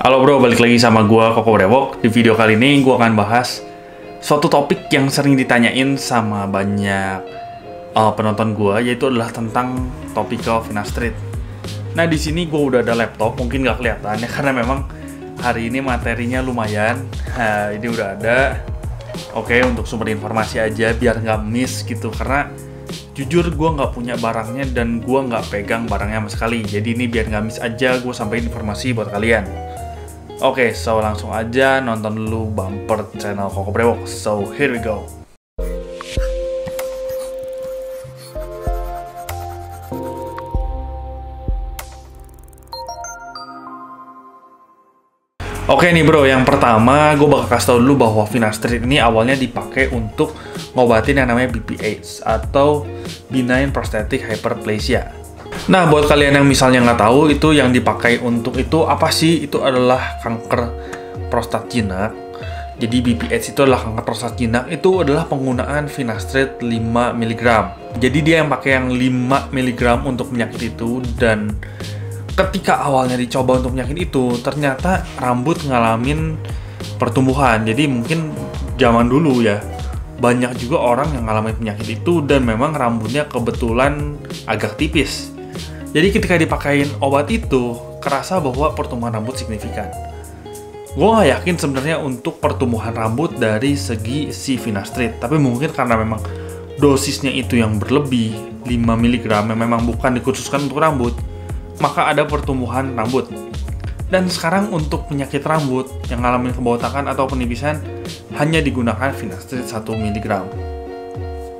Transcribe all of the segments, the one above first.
Halo bro, balik lagi sama gua Koko Brewok. Di video kali ini gua akan bahas suatu topik yang sering ditanyain sama banyak penonton gua, yaitu adalah tentang topical finasteride. Nah, di sini gua udah ada laptop, mungkin nggak kelihatan ya karena memang hari ini materinya lumayan. Nah, ini udah ada. Oke, untuk sumber informasi aja biar nggak miss gitu, karena jujur gue nggak punya barangnya dan gue nggak pegang barangnya sama sekali. Jadi ini biar nggak miss aja gue sampaikan informasi buat kalian. Oke, so langsung aja nonton dulu bumper channel Koko Brewok. So here we go. Oke nih bro, yang pertama gue bakal kasih tau dulu bahwa finasteride ini awalnya dipakai untuk ngobatin yang namanya BPH atau benign prostatic hyperplasia. Nah, buat kalian yang misalnya nggak tahu itu yang dipakai untuk itu apa sih? Itu adalah kanker prostat jinak. Jadi BPH itu adalah kanker prostat jinak, itu adalah penggunaan finasteride 5 mg. Jadi dia yang pakai yang 5 mg untuk penyakit itu, dan ketika awalnya dicoba untuk penyakit itu, ternyata rambut ngalamin pertumbuhan. Jadi mungkin zaman dulu ya, banyak juga orang yang ngalamin penyakit itu dan memang rambutnya kebetulan agak tipis. Jadi ketika dipakein obat itu, kerasa bahwa pertumbuhan rambut signifikan. Gue nggak yakin sebenarnya untuk pertumbuhan rambut dari segi si finasteride, tapi mungkin karena memang dosisnya itu yang berlebih, 5 mg yang memang bukan dikhususkan untuk rambut, maka ada pertumbuhan rambut. Dan sekarang untuk penyakit rambut yang ngalamin kebotakan atau penipisan hanya digunakan finasteride 1 mg.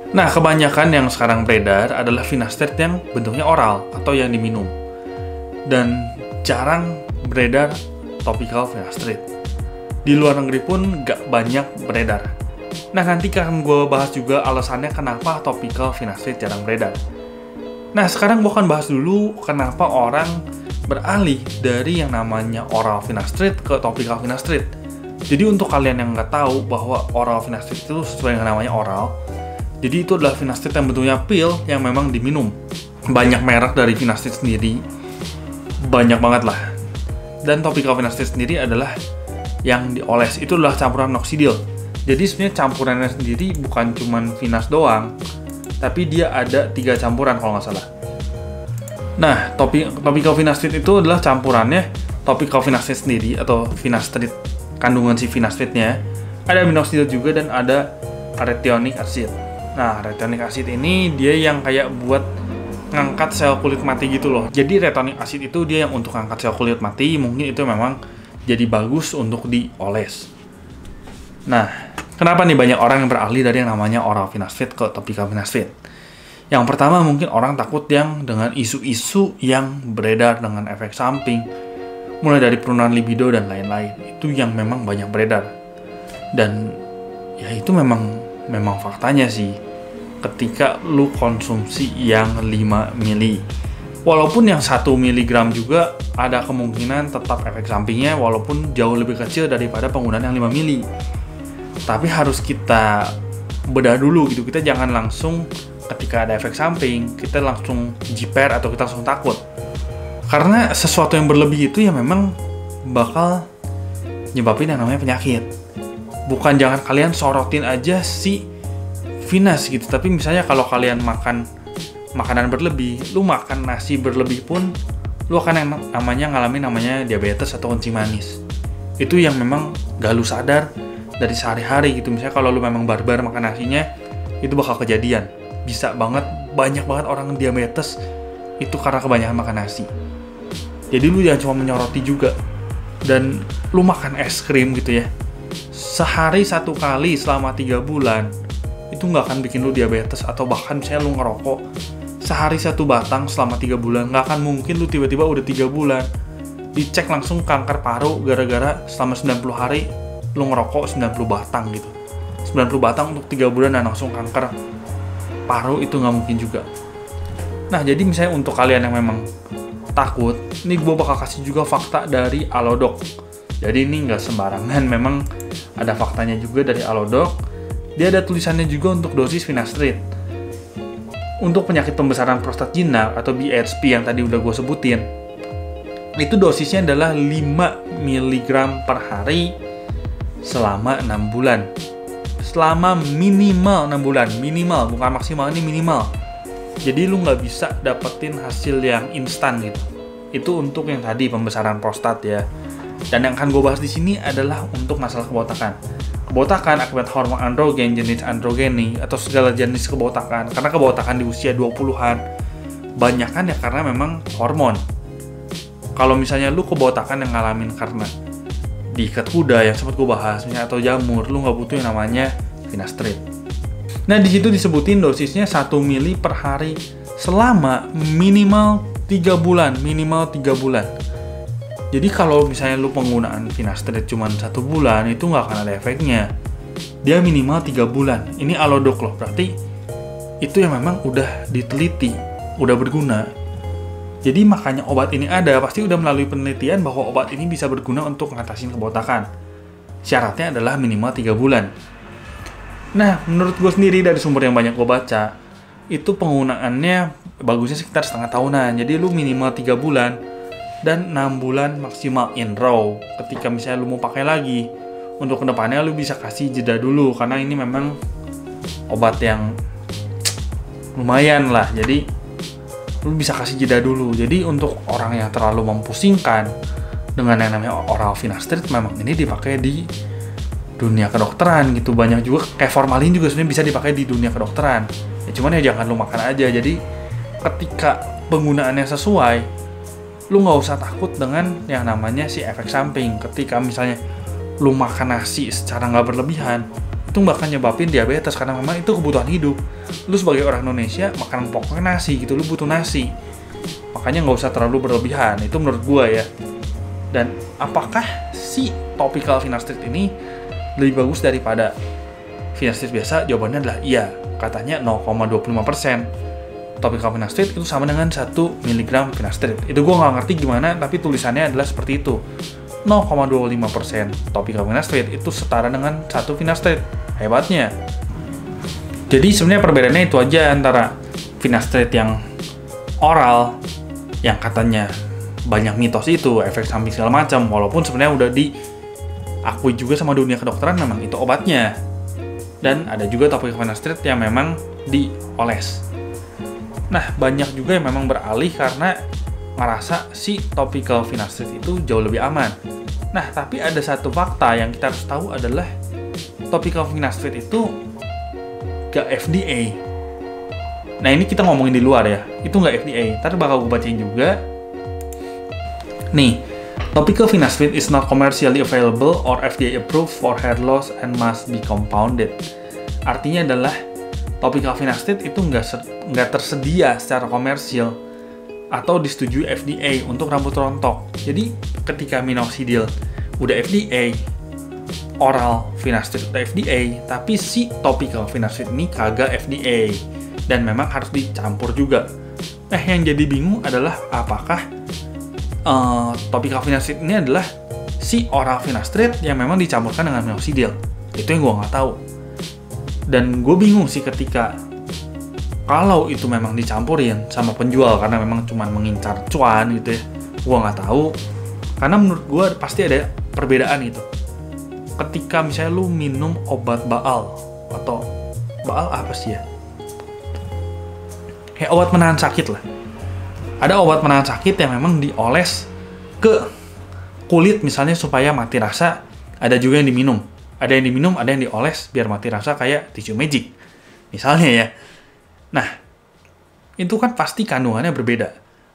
Nah, kebanyakan yang sekarang beredar adalah finasteride yang bentuknya oral atau yang diminum. Dan jarang beredar topical finasteride. Di luar negeri pun gak banyak beredar. Nah, nanti akan gue bahas juga alasannya kenapa topical finasteride jarang beredar. Nah, sekarang gue akan bahas dulu kenapa orang beralih dari yang namanya oral finasteride ke topical finasteride. Jadi untuk kalian yang nggak tahu bahwa oral finasteride itu sesuai dengan namanya oral, jadi itu adalah finasteride yang bentuknya pil yang memang diminum. Banyak merek dari finasteride sendiri, banyak banget lah. Dan topical finasteride sendiri adalah yang dioles, itu adalah campuran minoxidil. Jadi sebenarnya campurannya sendiri bukan cuman finas doang, tapi dia ada 3 campuran kalau nggak salah. Nah, topical finasteride itu adalah campurannya topical finasteride sendiri atau finasteride, kandungan si finasteride-nya. Ada minoxidil juga dan ada arachidonic acid. Nah, arachidonic acid ini dia yang kayak buat ngangkat sel kulit mati gitu loh. Jadi retinoic acid itu dia yang untuk ngangkat sel kulit mati, mungkin itu memang jadi bagus untuk dioles. Nah, kenapa nih banyak orang yang beralih dari yang namanya oral finasteride ke topical finasteride? Yang pertama mungkin orang takut yang dengan isu-isu yang beredar dengan efek samping, mulai dari penurunan libido dan lain-lain. Itu yang memang banyak beredar. Dan ya itu memang faktanya sih. Ketika lu konsumsi yang 5 mili, walaupun yang 1 mg juga ada kemungkinan tetap efek sampingnya, walaupun jauh lebih kecil daripada penggunaan yang 5 mili. Tapi harus kita bedah dulu gitu, kita jangan langsung ketika ada efek samping kita langsung jiper atau kita langsung takut, karena sesuatu yang berlebih itu ya memang bakal nyebabin yang namanya penyakit. Bukan jangan kalian sorotin aja si finas gitu, tapi misalnya kalau kalian makan makanan berlebih, lu makan nasi berlebih pun lu akan yang ngalamin diabetes atau kencing manis. Itu yang memang gak lu sadar dari sehari-hari gitu. Misalnya kalau lu memang barbar makan nasinya, itu bakal kejadian. Bisa banget, banyak banget orang diabetes itu karena kebanyakan makan nasi. Jadi lu jangan cuma menyoroti juga. Dan lu makan es krim gitu ya, sehari 1 kali selama 3 bulan, itu nggak akan bikin lu diabetes. Atau bahkan misalnya lu ngerokok sehari 1 batang selama 3 bulan, nggak akan mungkin lu tiba-tiba udah 3 bulan dicek langsung kanker paru gara-gara selama 90 hari lu ngerokok 90 batang gitu. 90 batang untuk 3 bulan dan langsung kanker paru, itu nggak mungkin juga. Nah, jadi misalnya untuk kalian yang memang takut, ini gue bakal kasih juga fakta dari Alodoc. Jadi ini nggak sembarangan, memang ada faktanya juga dari Alodoc. Dia ada tulisannya juga untuk dosis finasteride. Untuk penyakit pembesaran prostat jinak atau BHP yang tadi udah gue sebutin, itu dosisnya adalah 5 mg per hari selama 6 bulan. Selama minimal 6 bulan, minimal, bukan maksimal, ini minimal. Jadi lu nggak bisa dapetin hasil yang instan gitu. Itu untuk yang tadi pembesaran prostat ya. Dan yang akan gue bahas di sini adalah untuk masalah kebotakan. Kebotakan akibat hormon androgen, jenis androgeni, atau segala jenis kebotakan. Karena kebotakan di usia 20-an, banyakan ya karena memang hormon. Kalau misalnya lu kebotakan yang ngalamin karena diikat kuda yang sempat gue bahas, misalnya, atau jamur, lu nggak butuh yang namanya finasteride. Nah, di situ disebutin dosisnya 1 mili per hari selama minimal 3 bulan, minimal 3 bulan. Jadi kalau misalnya lu penggunaan finasteride cuma 1 bulan, itu nggak akan ada efeknya. Dia minimal 3 bulan. Ini alodok loh, berarti itu yang memang udah diteliti, udah berguna. Jadi makanya obat ini ada, pasti udah melalui penelitian bahwa obat ini bisa berguna untuk ngatasin kebotakan. Syaratnya adalah minimal 3 bulan. Nah, menurut gue sendiri dari sumber yang banyak gue baca, itu penggunaannya bagusnya sekitar setengah tahunan. Jadi lu minimal 3 bulan dan 6 bulan maksimal in row. Ketika misalnya lu mau pakai lagi, untuk kedepannya lu bisa kasih jeda dulu, karena ini memang obat yang lumayan lah. Jadi lu bisa kasih jeda dulu. Jadi untuk orang yang terlalu memposingkan dengan yang namanya oral finasteride, memang ini dipakai di dunia kedokteran gitu. Banyak juga kayak formalin juga sebenarnya bisa dipakai di dunia kedokteran. Ya cuman ya jangan lu makan aja. Jadi ketika penggunaannya sesuai, lu nggak usah takut dengan yang namanya si efek samping. Ketika misalnya lu makan nasi secara nggak berlebihan, itu bakal nyebabin diabetes karena memang itu kebutuhan hidup. Lu sebagai orang Indonesia, makanan pokoknya nasi gitu, lu butuh nasi. Makanya nggak usah terlalu berlebihan, itu menurut gua ya. Dan apakah si topical finasteride ini lebih bagus daripada finasteride biasa? Jawabannya adalah iya. Katanya 0,25%. Topical finasteride itu sama dengan 1 mg finasteride. Itu gua nggak ngerti gimana, tapi tulisannya adalah seperti itu. 0,25% topical finasteride itu setara dengan 1 finasteride. Hebatnya. Jadi sebenarnya perbedaannya itu aja antara finasteride yang oral, yang katanya banyak mitos itu, efek samping segala macam, walaupun sebenarnya udah diakui juga sama dunia kedokteran memang itu obatnya. Dan ada juga topical finasteride yang memang dioles. Nah, banyak juga yang memang beralih karena ngerasa si topical finasteride itu jauh lebih aman. Nah, tapi ada satu fakta yang kita harus tahu adalah topical finasteride itu gak FDA. Nah, ini kita ngomongin di luar ya, itu gak FDA. Ntar bakal gue bacain juga. Nih, topical finasteride is not commercially available or FDA approved for hair loss and must be compounded. Artinya adalah topical finasteride itu nggak tersedia secara komersial atau disetujui FDA untuk rambut rontok. Jadi ketika minoxidil udah FDA, oral finasteride udah FDA, tapi si topical finasteride ini kagak FDA dan memang harus dicampur juga. Nah, yang jadi bingung adalah apakah topical finasteride ini adalah si oral finasteride yang memang dicampurkan dengan minoxidil. Itu yang gue nggak tahu. Dan gue bingung sih ketika kalau itu memang dicampurin sama penjual karena memang cuma mengincar cuan gitu ya. Gue nggak tahu. Karena menurut gue pasti ada perbedaan gitu. Ketika misalnya lu minum obat baal atau baal apa sih ya? Kayak obat menahan sakit lah. Ada obat menahan sakit yang memang dioles ke kulit misalnya supaya mati rasa. Ada juga yang diminum. Ada yang diminum, ada yang dioles biar mati rasa kayak tisu magic. Misalnya ya. Nah, itu kan pasti kandungannya berbeda.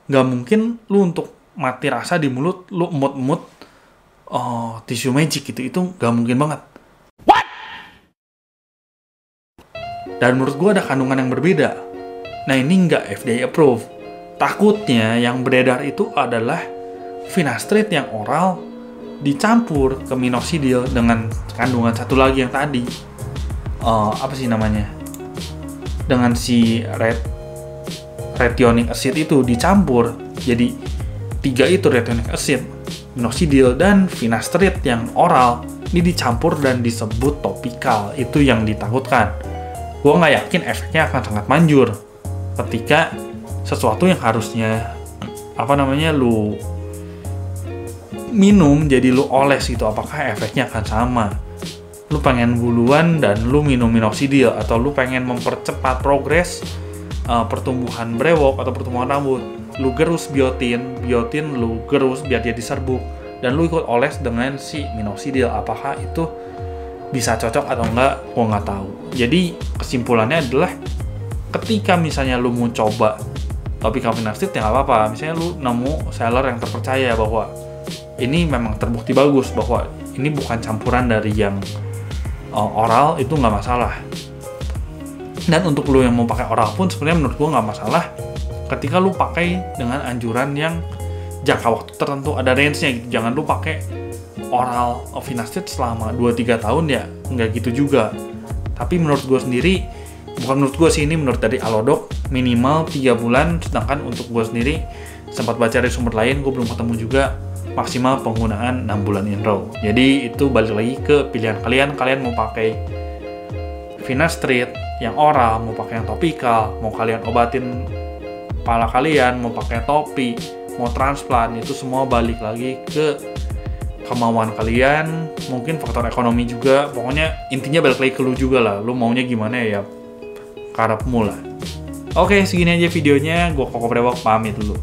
Nggak mungkin lu untuk mati rasa di mulut, lu emut-emut tisu magic gitu. Itu nggak mungkin banget. What? Dan menurut gue ada kandungan yang berbeda. Nah, ini nggak FDA approve. Takutnya yang beredar itu adalah finasteride yang oral dicampur ke minoxidil dengan kandungan satu lagi yang tadi. Apa sih namanya? Dengan si retionic acid itu dicampur jadi 3 itu retionic acid, minoxidil dan finasteride yang oral ini dicampur dan disebut topikal. Itu yang ditakutkan. Gua nggak yakin efeknya akan sangat manjur ketika sesuatu yang harusnya lu minum jadi lu oles gitu, apakah efeknya akan sama? Lu pengen buluan dan lu minum minoxidil, atau lu pengen mempercepat progres pertumbuhan brewok atau pertumbuhan rambut, lu gerus biotin lu gerus biar dia diserbuk, dan lu ikut oles dengan si minoxidil, apakah itu bisa cocok atau enggak? Gua nggak tahu. Jadi kesimpulannya adalah ketika misalnya lu mau coba topical finasteride ya nggak apa-apa, misalnya lu nemu seller yang terpercaya bahwa ini memang terbukti bagus bahwa ini bukan campuran dari yang oral, itu nggak masalah. Dan untuk lu yang mau pakai oral pun sebenarnya menurut gua nggak masalah ketika lu pakai dengan anjuran yang jangka waktu tertentu, ada range-nya gitu. Jangan lu pakai oral finasteride selama 2-3 tahun ya, nggak gitu juga. Tapi menurut gua sendiri, bukan menurut gua sih, ini menurut dari Alodoc, minimal 3 bulan, sedangkan untuk gua sendiri sempat baca dari sumber lain, gua belum ketemu juga maksimal penggunaan 6 bulan in row. Jadi itu balik lagi ke pilihan kalian mau pakai finasteride yang oral, mau pakai yang topikal, mau kalian obatin kepala kalian, mau pakai topi, mau transplant, itu semua balik lagi ke kemauan kalian, mungkin faktor ekonomi juga. Pokoknya intinya balik lagi ke lu juga lah, lu maunya gimana ya karepmu lah. Oke, segini aja videonya, gua Koko Brewok pamit dulu.